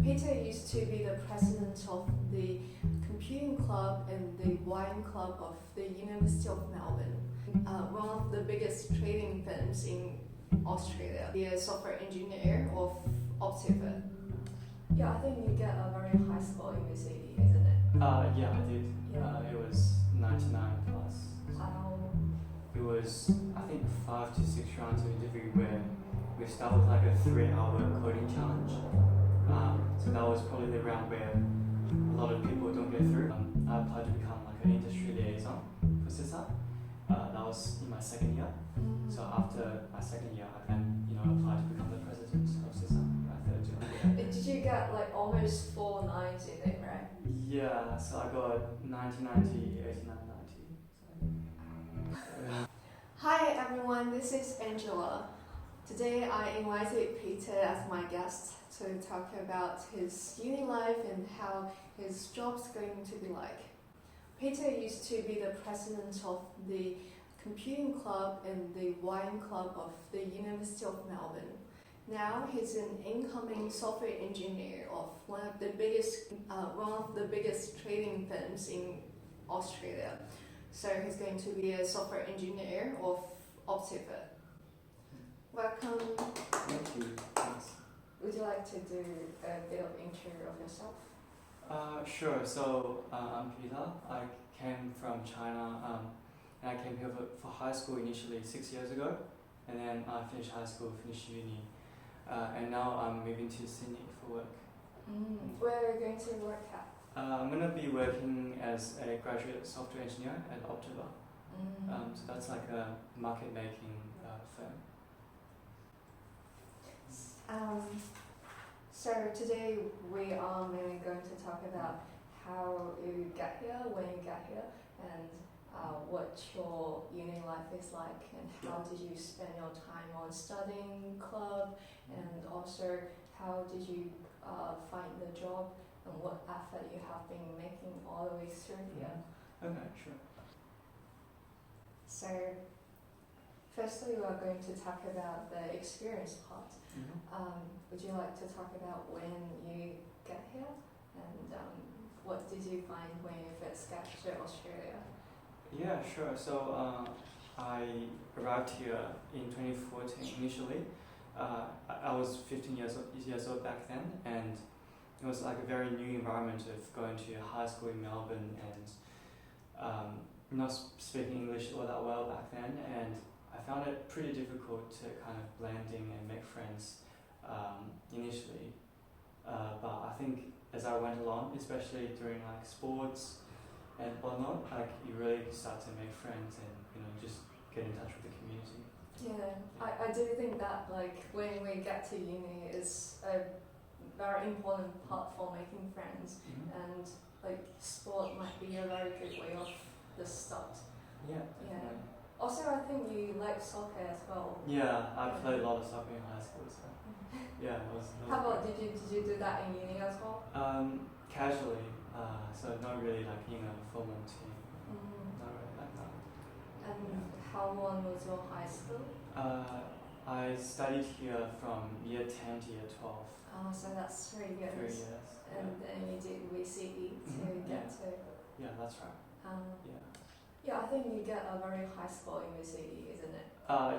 Peter used to be the president of the computing club and the wine club of the University of Melbourne, one of the biggest trading firms in Australia. He is a software engineer of Optiva. Yeah, I think you get a very high score in VCE, isn't it? Yeah, I did. Yeah. It was 99 plus. Wow. It was, I think, 5 to 6 rounds of interview where we start with like a 3-hour coding challenge. So that was probably the round where a lot of people don't get through. I applied to become like an industry liaison for CISA. That was in my second year. So after my second year, I then applied to become the president of CISA in my third year. Did you get like almost 4 nines in it, right? Yeah, so I got 90, 90, 89, 90. Hi everyone, this is Angela. Today I invited Peter as my guest to talk about his uni life and how his job's going to be like. Peter used to be the president of the computing club and the wine club of the University of Melbourne. Now he's an incoming software engineer of one of the biggest trading firms in Australia. So he's going to be a software engineer of Optiva. Welcome. Thank you. Thanks. Would you like to do a bit of intro of yourself? Sure. So I'm Peter. I came from China, and I came here for high school initially 6 years ago, and then I finished high school, finished uni, and now I'm moving to Sydney for work. Where are you going to work at? I'm going to be working as a graduate software engineer at Optiva. So that's like a market-making firm. So today we are mainly going to talk about how you get here, when you get here, and what your uni life is like, and how did you spend your time on studying club, and also how did you find the job, and what effort you have been making all the way through here. Okay, sure. So firstly, we are going to talk about the experience part. Would you like to talk about when you get here, and what did you find when you first got to Australia? Yeah, sure. So I arrived here in 2014 initially. I was 15 years old back then, and it was like a very new environment of going to high school in Melbourne and not speaking English all that well back then, and I found it pretty difficult to kind of blend in and make friends initially. But I think as I went along, especially during like sports and whatnot, like you really start to make friends and just get in touch with the community. Yeah, I do think that like when we get to uni is a very important part for making friends, and like sport might be a very good way of the start. Yeah. Also, I think you like soccer as well. Yeah, I played a lot of soccer in high school, so yeah. It was How about did you do that in uni as well? Casually, so not really like in a formal team. Not really like that. And how long was your high school? I studied here from year 10 to year 12. Oh, so that's 3 years. 3 years. And then you did VCE to get to. Yeah, that's right. Yeah, I think you get a very high score in VCE, isn't it?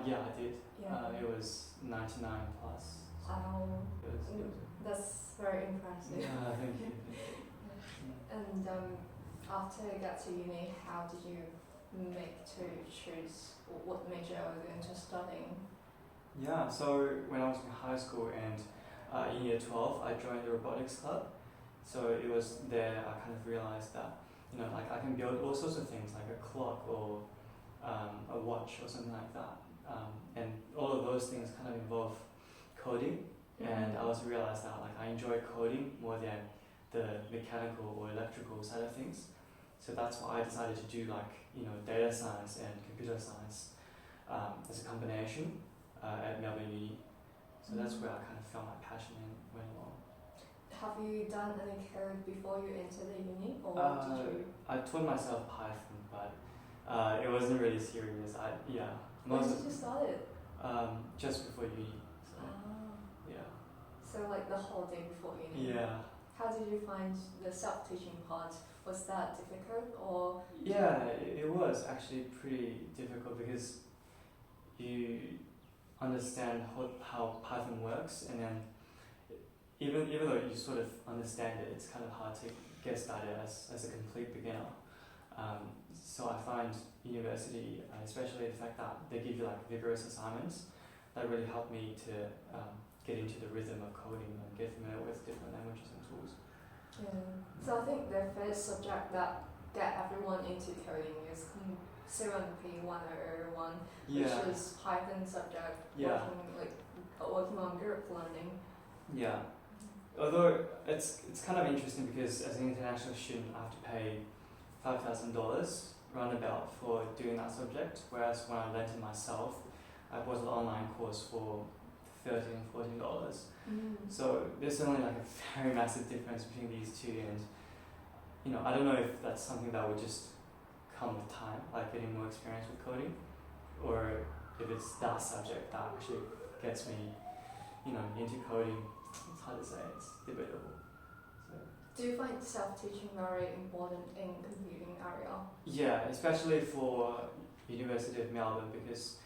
Yeah, I did. Yeah. It was 99 plus. It was That's very impressive. Yeah, thank you. And after you got to uni, how did you make to choose what major you were going to study? Yeah, so when I was in high school and in year 12, I joined the robotics club. So it was there I kind of realized that like I can build all sorts of things like a clock or a watch or something like that. And all of those things kind of involve coding. And I also realized that like I enjoy coding more than the mechanical or electrical side of things. So that's why I decided to do like data science and computer science as a combination at Melbourne Uni. So that's where I kind of found my passion and went along. Have you done any code before you entered the uni, or did you? I taught myself Python, but it wasn't really serious. When did you start it? Just before uni. So, yeah. So like the whole day before uni. Yeah. How did you find the self-teaching part? Was that difficult or? Yeah, it was actually pretty difficult because you understand how Python works, and then even though you sort of understand it, it's kind of hard to get started as a complete beginner. So I find university, especially the fact that they give you like vigorous assignments, that really helped me to get into the rhythm of coding and get familiar with different languages and tools. Yeah. So I think the first subject that get everyone into coding is C1P 101, Yeah. which is Python subject, Yeah. working on group learning. Yeah. Although it's kind of interesting because as an international student, I have to pay $5,000 roundabout for doing that subject, whereas when I learnt it myself, I bought an online course for $13 and $14. So there's only like a very massive difference between these two, and I don't know if that's something that would just come with time, like getting more experience with coding, or if it's that subject that actually gets me, into coding. It's hard to say. It's debatable. So. Do you find self-teaching very important in computing area? Yeah, especially for University of Melbourne because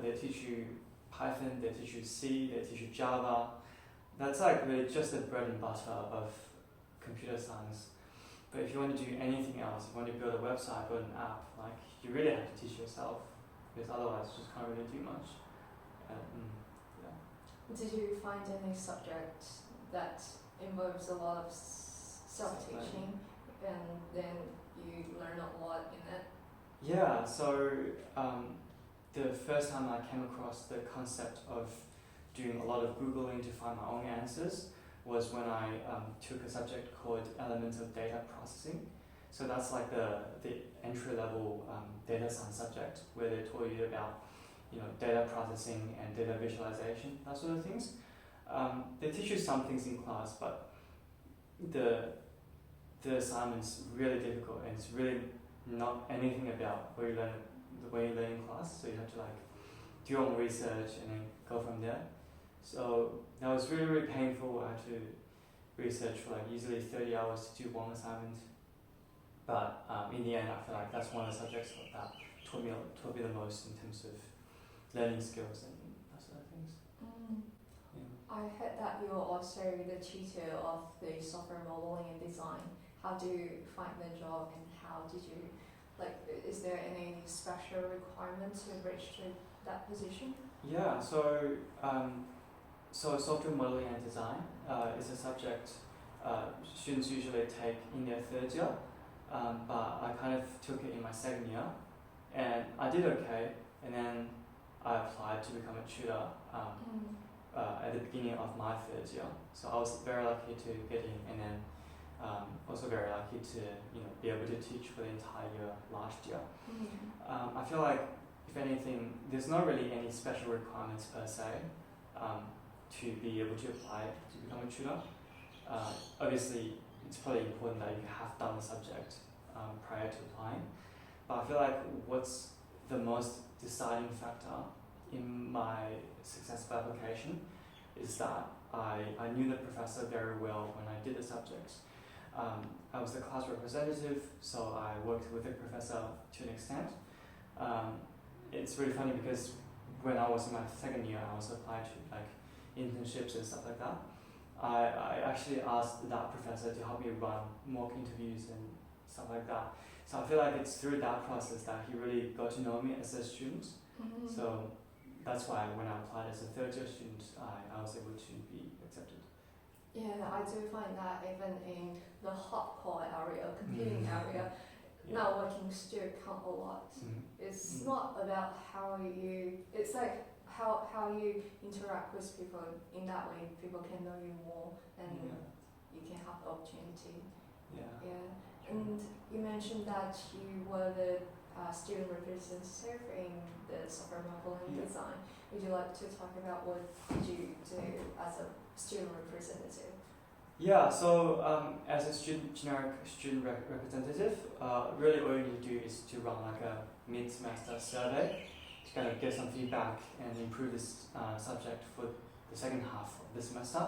they teach you Python, they teach you C, they teach you Java. That's like really just the bread and butter of computer science. But if you want to do anything else, if you want to build a website, build an app, like you really have to teach yourself because otherwise you just can't really do much. Did you find any subject that involves a lot of self-teaching and then you learn a lot in it? Yeah, so the first time I came across the concept of doing a lot of Googling to find my own answers was when I took a subject called Elements of Data Processing. So that's like the entry-level data science subject where they taught you about data processing and data visualization, that sort of things. They teach you some things in class, but the assignment's really difficult and it's really not anything about what you learn in class. So you have to like do your own research and then go from there. So that was really, really painful. I had to research for like easily 30 hours to do one assignment. But in the end, I feel like that's one of the subjects that taught me the most in terms of learning skills and that sort of things. Yeah. I heard that you're also the tutor of the software modeling and design. How do you find the job and how did you, is there any special requirement to reach to that position? Yeah, so software modeling and design is a subject students usually take in their third year, but I kind of took it in my second year and I did okay, and then I applied to become a tutor at the beginning of my third year. So I was very lucky to get in, and then also very lucky to be able to teach for the entire year last year. I feel like if anything, there's not really any special requirements per se to be able to apply to become a tutor. Obviously, it's probably important that you have done the subject prior to applying. But I feel like what's the most deciding factor in my successful application is that I knew the professor very well when I did the subjects. I was the class representative, so I worked with the professor to an extent. It's really funny because when I was in my second year, I was applied to like internships and stuff like that. I actually asked that professor to help me run mock interviews and stuff like that. So I feel like it's through that process that he really got to know me as a student. So that's why when I applied as a third year student, I was able to be accepted. Yeah, I do find that even in the hardcore area, computing area, networking still count a lot. It's not about it's like how you interact with people. In that way, people can know you more and you can have the opportunity. Yeah. And you mentioned that you were the student representative in the software modeling design. Would you like to talk about what did you do as a student representative? Yeah, so as a generic student representative, really all you need to do is to run like a mid-semester survey to kind of get some feedback and improve this subject for the second half of the semester.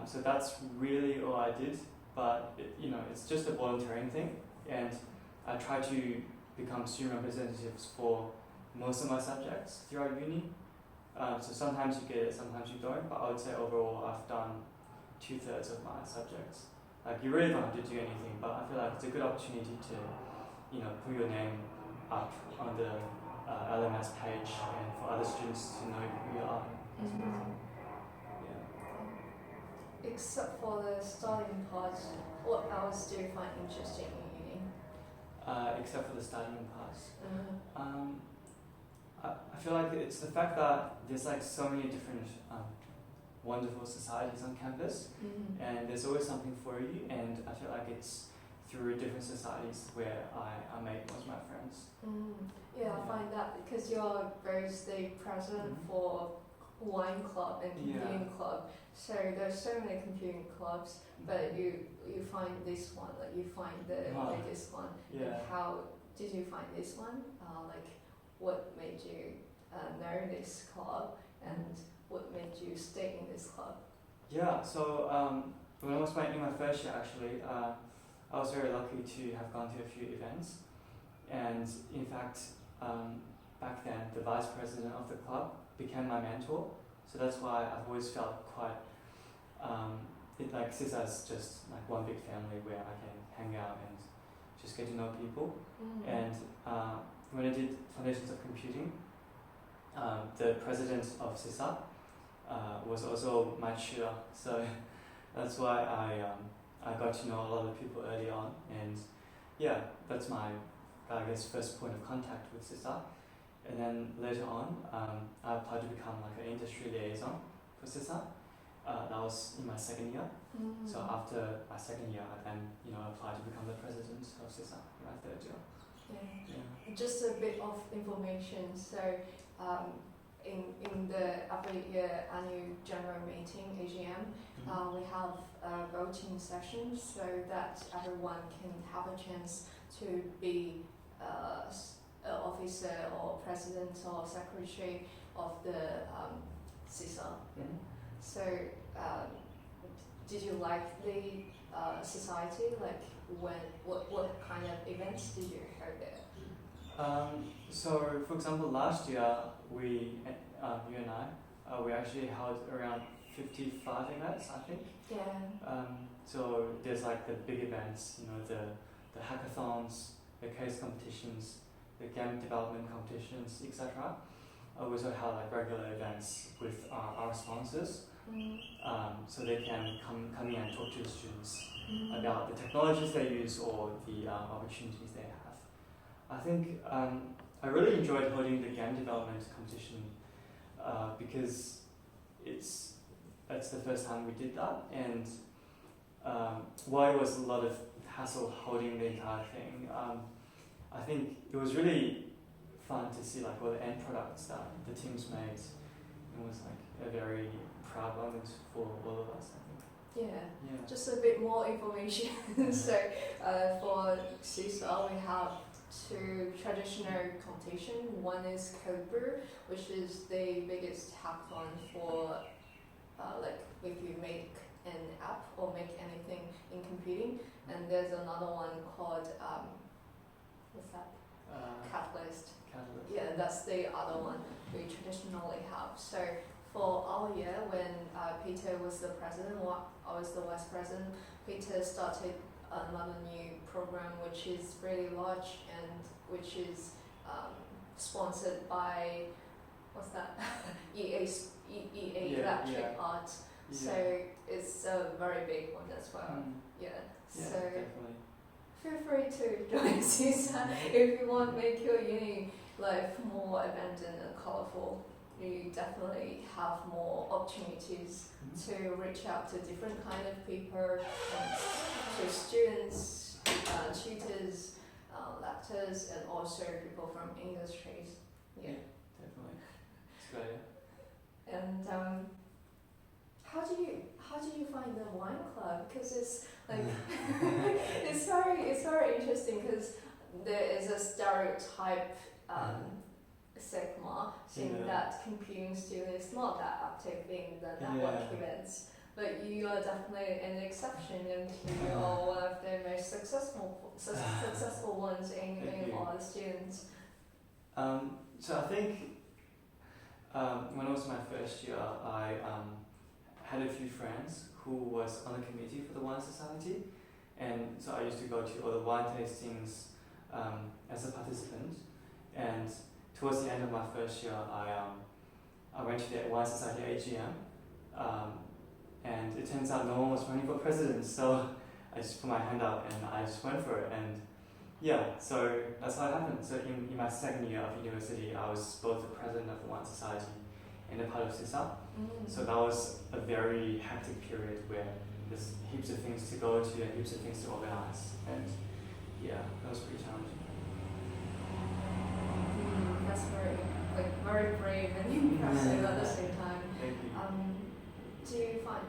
So that's really all I did, but it's just a volunteering thing, and I try to become student representatives for most of my subjects throughout uni. So sometimes you get it, sometimes you don't, but I would say overall I've done 2/3 of my subjects. Like, you really don't have to do anything, but I feel like it's a good opportunity to, put your name up on the LMS page and for other students to know who you are as well. Yeah. Except for the studying part, what else do you find interesting in uni? Except for the studying parts. I feel like it's the fact that there's like so many different wonderful societies on campus, and there's always something for you, and I feel like it's through different societies where I make most of my friends. Yeah, I find that because you're very state president for wine club and computing club, so there's so many computing clubs, but you find this one, like you find the biggest one. Yeah. And how did you find this one? Like, what made you know this club, and what made you stay in this club? Yeah, so when I was in my first year, actually, I was very lucky to have gone to a few events, and in fact, back then the vice president of the club became my mentor. So that's why I've always felt quite like CISA is just like one big family where I can hang out and just get to know people. And when I did Foundations of Computing, the president of CISA was also my tutor, so that's why I got to know a lot of people early on, and yeah, that's my first point of contact with CISA. And then later on, I applied to become like an industry liaison for CISA. That was in my second year. So after my second year, I then applied to become the president of CISA in my third year. Yeah. Just a bit of information. So in the every year annual general meeting (AGM), we have a voting session so that everyone can have a chance to be an officer or president or secretary of the CISA. So did you like the society? Like, what kind of events did you hold there? So for example, last year you and I, we actually held around 55 events, I think. Yeah. So there's like the big events, the hackathons, the case competitions, the game development competitions, etc. We also have like regular events with our sponsors, so they can come in and talk to the students about the technologies they use or the opportunities they have. I think I really enjoyed holding the game development competition because it's the first time we did that, and while it was a lot of hassle holding the entire thing, I think it was really fun to see like all the end products that the teams made. It was like a very proud moment for all of us, I think. Yeah. Just a bit more information. So for CISA, we have two traditional competitions. One is Code Brew, which is the biggest hackathon for like if you make an app or make anything in computing. And there's another one called what's that? Catalyst. Yeah, that's the other one we traditionally have. So for our year, when Peter was the president, I was the vice president, Peter started another new program which is really large and which is sponsored by what's that? EA Electric Art. So it's a very big one as well. So definitely. Feel free to join CISA if you want to make your uni life more abundant and colourful. You definitely have more opportunities to reach out to different kind of people, to students, tutors, lecturers, and also people from industries. Yeah, definitely. It's great. And how do you find the wine club? Because it's like it's very interesting because there is a stereotype Sigma, saying Yeah. that computing student is not that active in the network events. But you are definitely an exception, and you are one of the most successful ones in all the students. So I think when it was my first year, I had a few friends who was on the committee for the wine society, and so I used to go to all the wine tastings as a participant. And towards the end of my first year, I went to the wine society AGM, and it turns out no one was running for president, so I just put my hand up and I just went for it. And yeah, so that's how it happened. So in my second year of university, I was both the president of the wine society and a part of CISA. So that was a very hectic period where there's heaps of things to go to and heaps of things to organize. And yeah, that was pretty challenging. That's very brave and impressive at the same time. Thank you.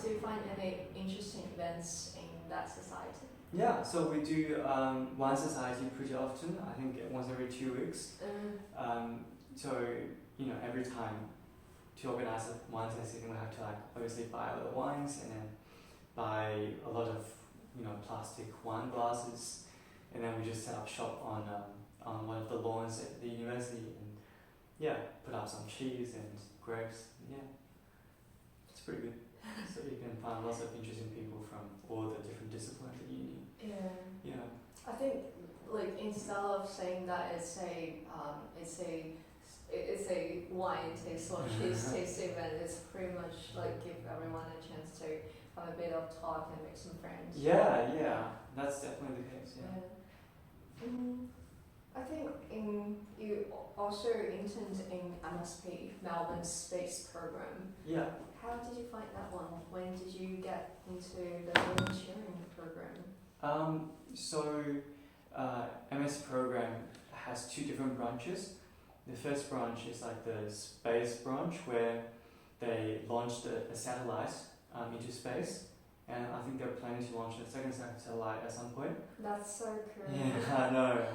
Do you find any interesting events in that society? Yeah, so we do wine society pretty often. I think once every 2 weeks. So every time to organize a wine tasting, we have to obviously buy all the wines and then buy a lot of plastic wine glasses, and then we just set up shop on one of the lawns at the university and put up some cheese and grapes. Yeah, it's pretty good. So you can find lots of interesting people from all the different disciplines at uni. Yeah. I think instead of saying that it's a wine taste or cheese taste event, it's pretty much give everyone a chance to have a bit of talk and make some friends. Yeah, that's definitely the case. Yeah. I think you also interned in MSP, Melbourne Space Program. Yeah. How did you find that one? When did you get into the volunteering program? So MS program has 2 different branches. The first branch is the space branch, where they launched a satellite into space, and I think they're planning to launch a second satellite at some point. That's so cool. Yeah, I know.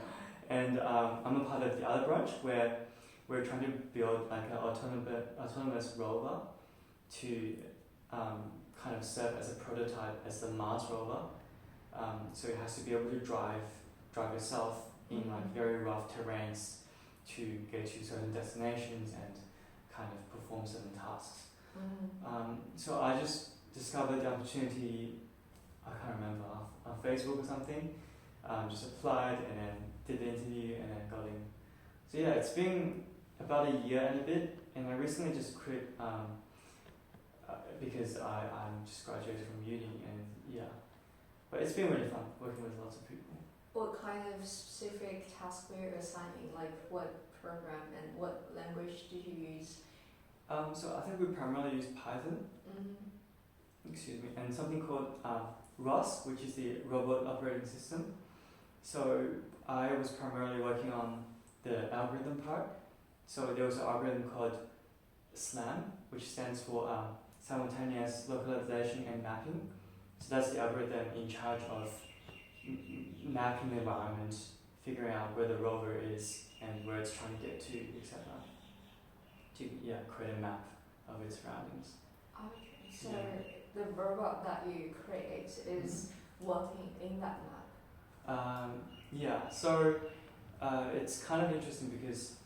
And I'm a part of the other branch where we're trying to build an autonomous rover to kind of serve as a prototype as the Mars rover. So it has to be able to drive itself in very rough terrains to get to certain destinations and kind of perform certain tasks. So I just discovered the opportunity, I can't remember, on Facebook or something. Just applied and then did the interview and then got in. So yeah, it's been about a year and a bit, and I recently just quit because I'm just graduated from uni, and but it's been really fun working with lots of people. What kind of specific task were you assigning? What program and what language did you use? So I think we primarily use Python. Excuse me, and something called ROS, which is the Robot Operating System. So I was primarily working on the algorithm part. So there was an algorithm called SLAM, which stands for Simultaneous Localization and Mapping. So that's the algorithm in charge of mapping the environment, figuring out where the rover is and where it's trying to get to, etc. To create a map of its surroundings. Okay, so the robot that you create is working in that map? So it's kind of interesting because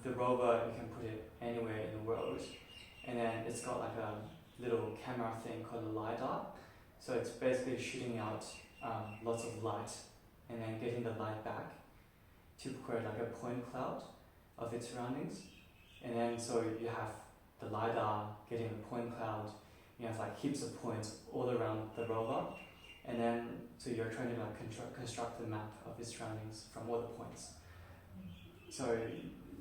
the rover, you can put it anywhere in the world, and then it's got a little camera thing called a LiDAR. So it's basically shooting out lots of light and then getting the light back to create a point cloud of its surroundings. And then so you have the LiDAR getting the point cloud, you have heaps of points all around the rover, and then so you're trying to construct the map of its surroundings from all the points. So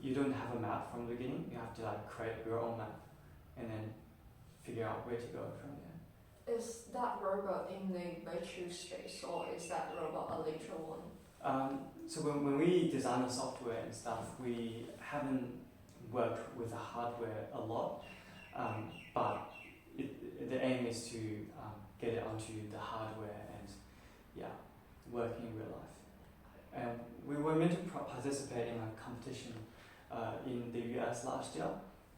you don't have a map from the beginning, you have to create your own map and then figure out where to go from there. Is that robot in the virtual space, or is that robot a literal one? So when we design the software and stuff, we haven't worked with the hardware a lot, but the aim is to get it onto the hardware and working in real life. And we were meant to participate in a competition in the US last year,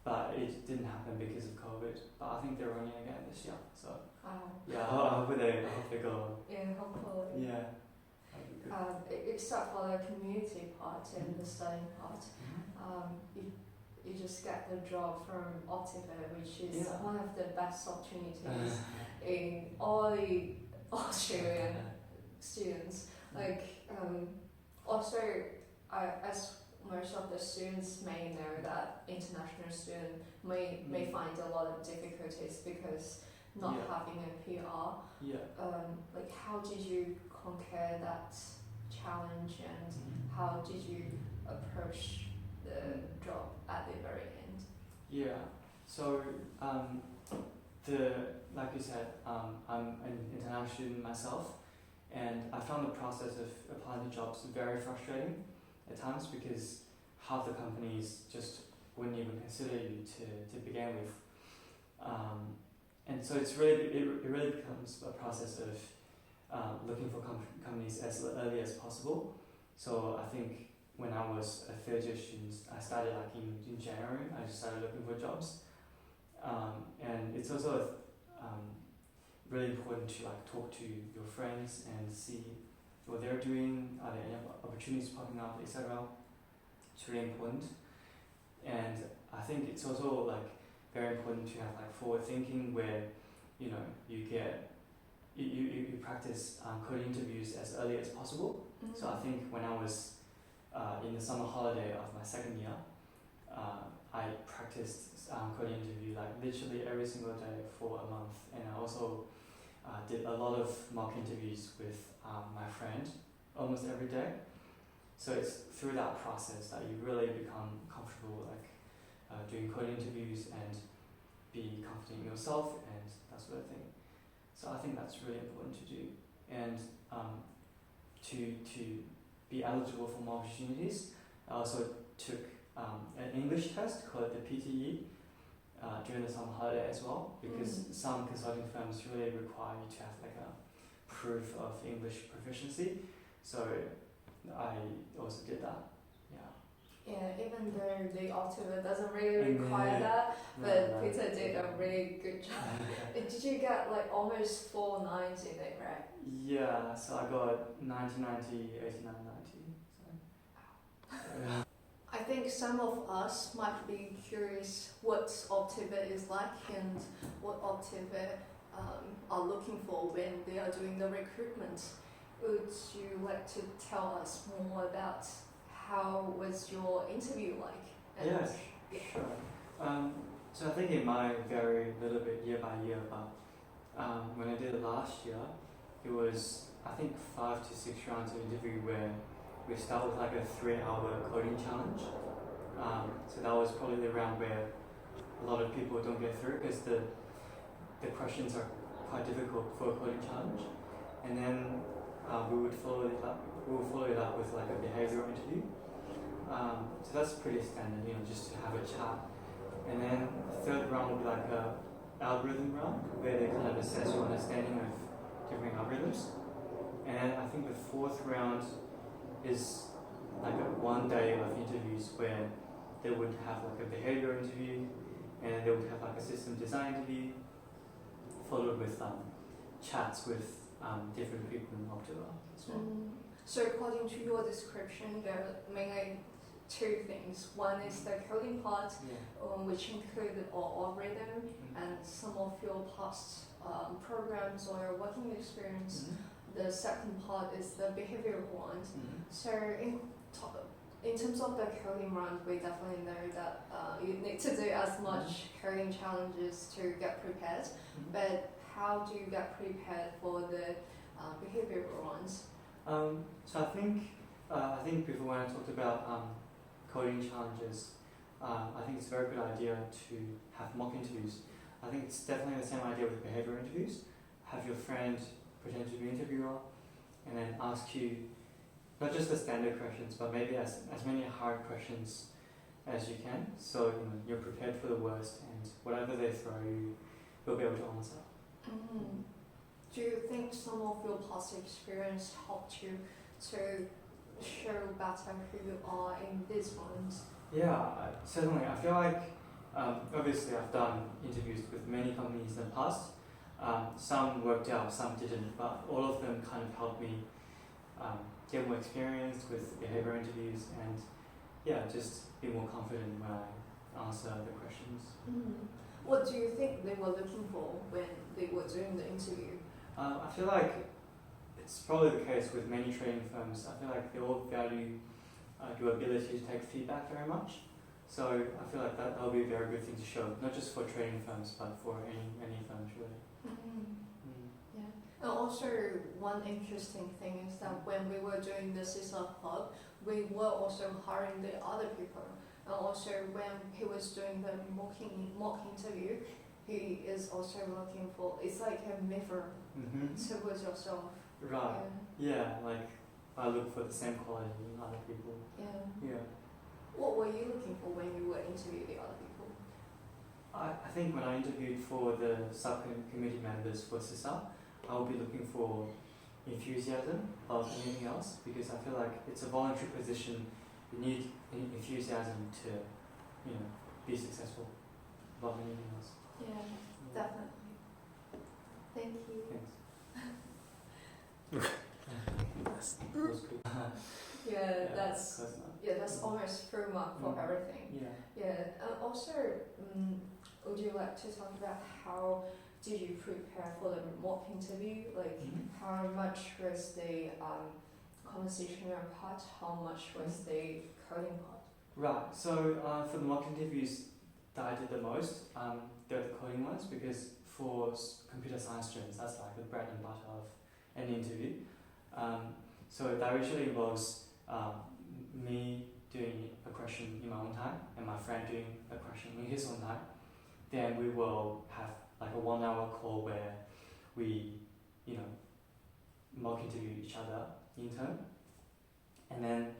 but it didn't happen because of COVID. But I think they're running again this year. So yeah, I hope they go. Yeah, hopefully. Yeah. Except for the community part and the studying part, you just get the job from Optiva, which is one of the best opportunities in all the Australian students. Also, as most of the students may know that international students may find a lot of difficulties because not having a PR. How did you conquer that challenge, and how did you approach the job at the very end? Yeah. So like you said, I'm an international student myself, and I found the process of applying to jobs very frustrating at times because half the companies just wouldn't even consider you to begin with, and so it really becomes a process of looking for companies as early as possible. So I think when I was a third year student, I started in January. I just started looking for jobs, and it's also really important to talk to your friends and see what they're doing. Are there any opportunities popping up, etc. It's really important, and I think it's also very important to have forward thinking where you practice coding interviews as early as possible. So I think when I was in the summer holiday of my second year, I practiced coding interview literally every single day for a month, and I also did a lot of mock interviews with my friend almost every day. So it's through that process that you really become comfortable doing coding interviews and be confident in yourself and that sort of thing. So I think that's really important to do, and to be eligible for more opportunities. I also took an English test called the PTE during the summer holiday as well, because some consulting firms really require you to have a proof of English proficiency. So I also did that. Yeah, even though the Optiva doesn't really require that, but Peter did a really good job. Did you get almost 4 9s in it, right? Yeah, so I got 90, 90, 89, 90. I think some of us might be curious what Optiva is like and what Optiva are looking for when they are doing the recruitment. Would you like to tell us more about how was your interview like? Yes, sure. So I think it might vary a little bit year by year, but when I did it last year, it was I think 5 to 6 rounds of interview where we start with a 3-hour coding challenge. So that was probably the round where a lot of people don't get through because the questions are quite difficult for a coding challenge. And then we would follow it up with a behavioural interview. So that's pretty standard, just to have a chat. And then the third round would be a algorithm round where they kind of assess your understanding of different algorithms. And then I think the fourth round is a 1 day of interviews where they would have a behavioural interview, and they would have a system design interview, followed with chats with different people in Optiva as well. So according to your description, there are mainly 2 things. One is the coding part, which include algorithm and some of your past programs or your working experience. The second part is the behavioral one. So in terms of the coding round, we definitely know that you need to do as much coding challenges to get prepared. But how do you get prepared for the behavioral ones? So I think before when I talked about coding challenges, I think it's a very good idea to have mock interviews. I think it's definitely the same idea with behavioural interviews. Have your friend pretend to be an interviewer and then ask you not just the standard questions, but maybe as many hard questions as you can, so you're prepared for the worst, and whatever they throw you, you'll be able to answer. Do you think some of your past experience helped you to show better who you are in these ones? Yeah, certainly. I feel like obviously I've done interviews with many companies in the past. Some worked out, some didn't, but all of them kind of helped me get more experience with behavioural interviews and just be more confident when I answer the questions. What do you think they were looking for when they were doing the interview? I feel like it's probably the case with many trading firms. I feel like they all value your ability to take feedback very much. So I feel like that will be a very good thing to show, not just for trading firms, but for any firms really. Yeah. And also one interesting thing is that when we were doing the CISA club, we were also hiring the other people. And also when he was doing the mock interview, he is also looking for, it's like a mirror towards yourself. Right. Yeah, like I look for the same quality in other people. Yeah. What were you looking for when you were interviewing the other people? I think when I interviewed for the subcommittee members for CISA, I will be looking for enthusiasm of anything else, because I feel like it's a voluntary position. You need enthusiasm to, be successful above anything else. Yeah, definitely. Thank you. Thanks. That was good. That's almost full mark for everything. Also, would you like to talk about how did you prepare for the mock interview? Like, how much was the conversational part? How much was the coding part? Right. So for the mock interviews that I did the most, they're the coding ones, because for computer science students, that's like the bread and butter of any interview. So that usually involves me doing a question in my own time and my friend doing a question in his own time. Then we will have like a 1 hour call where we, mock interview each other in turn, and then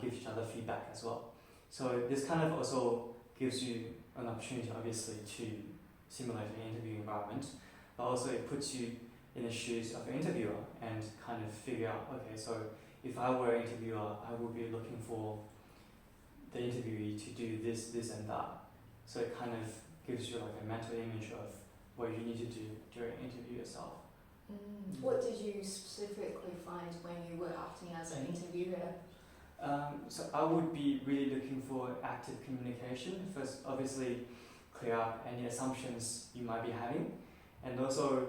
give each other feedback as well. So this kind of also gives you an opportunity, obviously, to simulate an interview environment, but also it puts you in the shoes of an interviewer and kind of figure out, okay, so if I were an interviewer, I would be looking for the interviewee to do this, this and that. So it kind of gives you like a mental image of what you need to do during an interview yourself. What did you specifically find when you were acting as an interviewer? So I would be really looking for active communication. First, obviously, clear up any assumptions you might be having, and also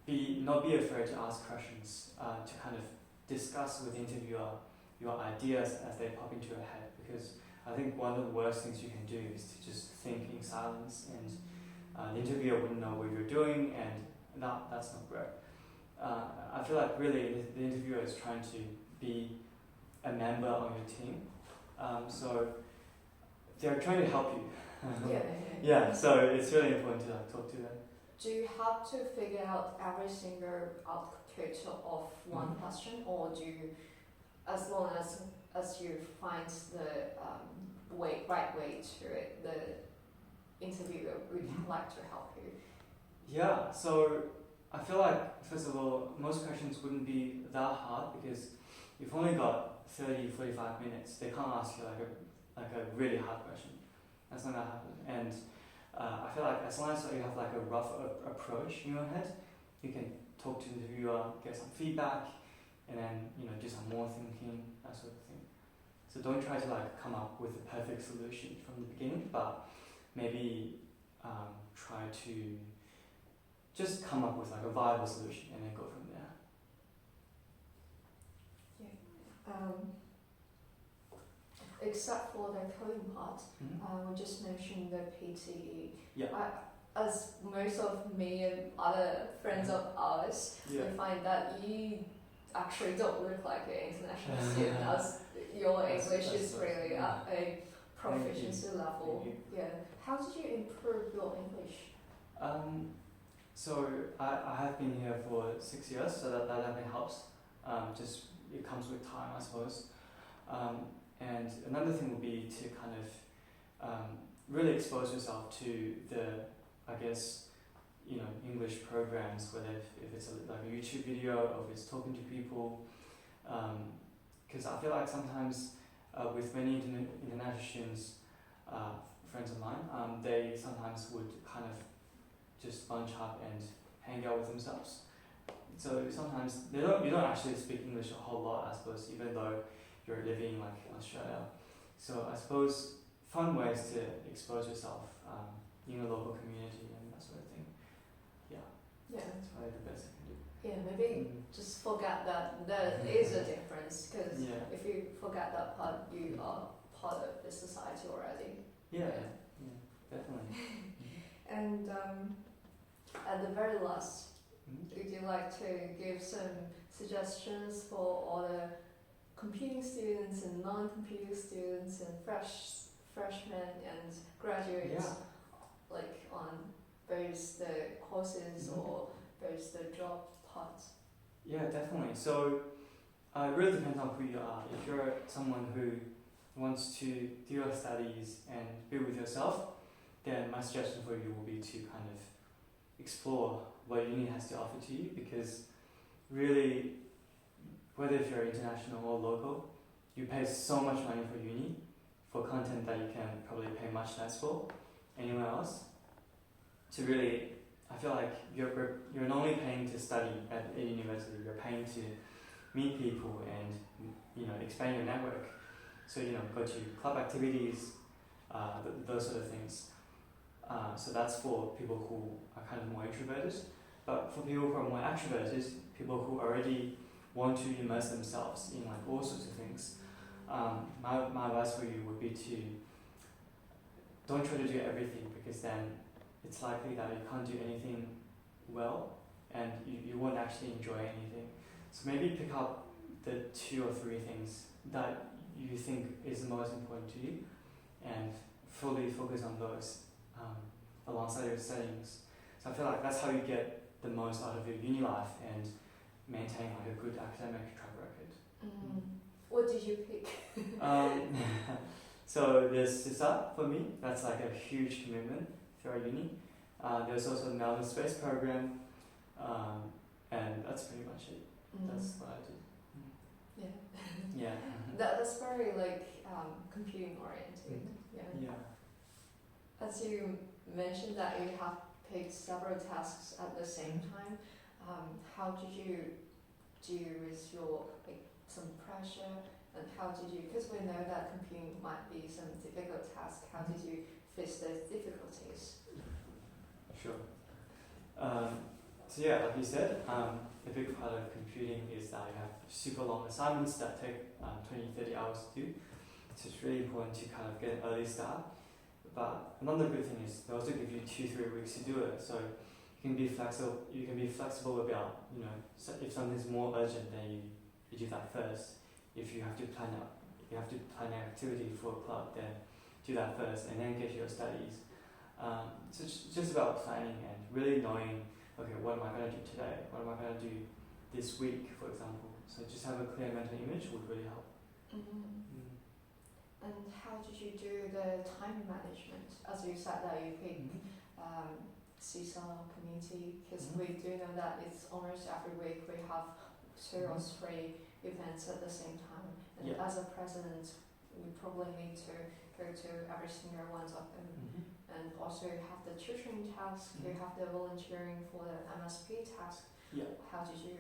not be afraid to ask questions, to kind of discuss with the interviewer your ideas as they pop into your head, because I think one of the worst things you can do is to just think in silence, and the interviewer wouldn't know what you're doing, and that's not great. I feel like really the interviewer is trying to be a member on your team, so they're trying to help you. So it's really important to talk to them. Do you have to figure out every single output of one question, or do you, as long as you find the right way to it, the interviewer would like to help you? Yeah, so I feel like, first of all, most questions wouldn't be that hard, because you've only got 30-45 minutes. They can't ask you like a really hard question. That's not gonna happen. And I feel like as long as you have like a rough approach in your head, you can talk to the interviewer, get some feedback, and then do some more thinking, that sort of thing. So don't try to like come up with a perfect solution from the beginning, but maybe try to just come up with like a viable solution and then go from there. Except for the coding part, we just mentioned the PTE. As most of me and other friends of ours, we find that you actually don't look like an international student, as your English is really at a proficiency level. How did you improve your English? So I have been here for 6 years, so that definitely helps. Just it comes with time, I suppose. And another thing would be to kind of really expose yourself to the, English programs, whether if it's like a YouTube video or if it's talking to people. Because I feel like sometimes with many international students, friends of mine, they sometimes would kind of just bunch up and hang out with themselves. So sometimes you don't actually speak English a whole lot, I suppose, even though you're living like in Australia. So I suppose fun ways to expose yourself in a local community and that sort of thing. Yeah. Yeah. That's probably the best I can do. Yeah, maybe just forget that there is a difference, because if you forget that part, you are part of the society already. Yeah, definitely. And at the very last, would you like to give some suggestions for all the computing students and non-computing students and freshmen and graduates, like on both the courses or both the job parts? Yeah, definitely. So it really depends on who you are. If you're someone who wants to do your studies and be with yourself, then my suggestion for you will be to kind of explore what uni has to offer to you, because really, whether if you're international or local, you pay so much money for uni, for content that you can probably pay much less for anywhere else. To really, I feel like you're not only paying to study at a university, you're paying to meet people and expand your network. So go to club activities, those sort of things. So that's for people who are kind of more introverted. But for people who are more extroverted, people who already want to immerse themselves in like all sorts of things, my advice for you would be to don't try to do everything, because then it's likely that you can't do anything well and you won't actually enjoy anything. So maybe pick up the 2 or 3 things that you think is the most important to you and fully focus on those alongside your studies. So I feel like that's how you get the most out of your uni life and maintain like a good academic track record. What did you pick? So there's CISA for me, that's like a huge commitment for our uni. There's also the Melbourne Space Program, and that's pretty much it. That's what I do. Yeah. That's very like computing oriented. Yeah. As you mentioned that you have picked several tasks at the same time, how did you deal with your some pressure, and how did you, because we know that computing might be some difficult task, how did you face those difficulties? Sure. So yeah, like you said, a big part of computing is that you have super long assignments that take 20-30 hours to do. So it's really important to kind of get an early start. But another good thing is they also give you 2-3 weeks to do it. So you can be flexible. You can be flexible about if something's more urgent, then you do that first. If you have to plan an activity for a club, then do that first and then get to your studies. So it's just about planning and really knowing, okay, what am I going to do today? What am I going to do this week, for example? So just have a clear mental image would really help. And how did you do the time management? As you said that you pick CISA community, because we do know that it's almost every week we have 2 or 3 events at the same time. And as a president, we probably need to go to every single one of them. And also you have the tutoring task, you have the volunteering for the MSP task. How did you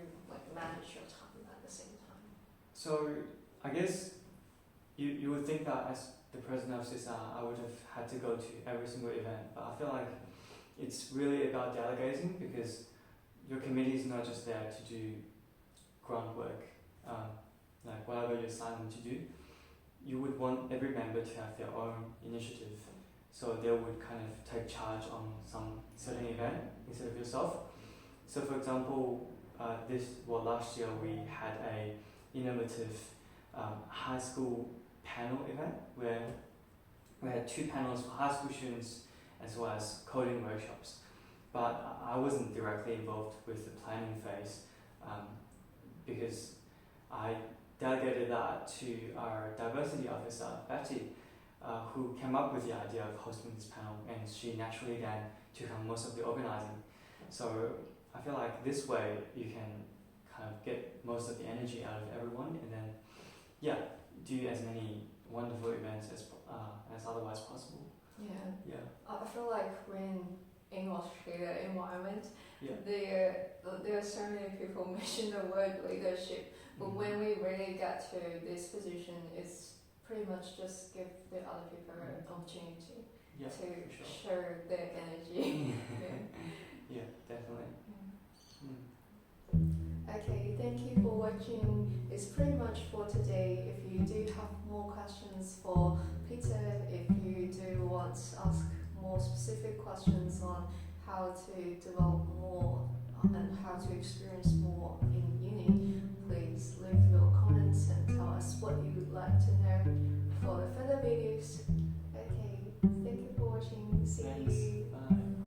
manage your time at the same time? So I guess you would think that as the president of CISA, I would have had to go to every single event, but I feel like it's really about delegating, because your committee is not just there to do groundwork, like whatever you assign them to do. You would want every member to have their own initiative, so they would kind of take charge on some certain event instead of yourself. So for example, last year we had a innovative high school panel event where we had 2 panels for high school students as well as coding workshops. But I wasn't directly involved with the planning phase because I delegated that to our diversity officer, Betty, who came up with the idea of hosting this panel, and she naturally then took on most of the organizing. So I feel like this way you can kind of get most of the energy out of everyone, and then do as many wonderful events as otherwise possible. Yeah. Yeah. I feel like when in Australia environment, Yeah. there are so many people mention the word leadership, but when we really get to this position, it's pretty much just give the other people an opportunity Yeah, to for sure. show their energy. Yeah. Yeah, definitely. Okay, thank you for watching. It's pretty much for today. If you do have more questions for Peter, if you do want to ask more specific questions on how to develop more and how to experience more